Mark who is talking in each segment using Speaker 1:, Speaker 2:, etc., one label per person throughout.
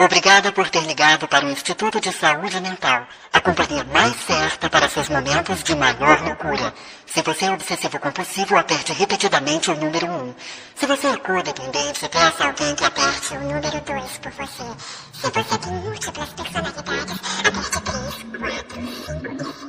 Speaker 1: Obrigada por ter ligado para o Instituto de Saúde Mental, a companhia mais certa para seus momentos de maior loucura. Se você é obsessivo-compulsivo, aperte repetidamente o número 1. Se você é codependente, peça a alguém que aperte o número 2 por você. Se você tem múltiplas personalidades, aperte 3, 4, 5.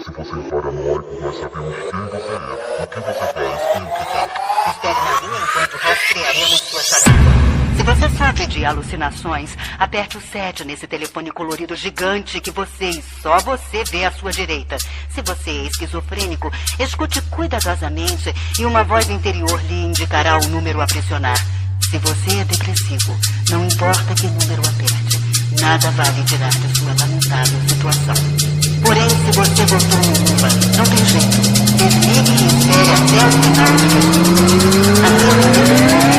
Speaker 2: Se você é paranoico, nós sabemos quem você é, o que você faz e o que quer.
Speaker 1: Espere na linha enquanto rastrearemos sua chamada.
Speaker 3: Se você sofre de alucinações, aperte o 7 nesse telefone colorido gigante que você e só você vê à sua direita. Se você é esquizofrênico, escute cuidadosamente e uma voz interior lhe indicará o número a pressionar. Se você é depressivo, não importa que número aperte, nada vai lhe tirar de sua lamentável situação. Porém, se você botou no UMA, não tem jeito. Desligue e espere até o final do dia. Até o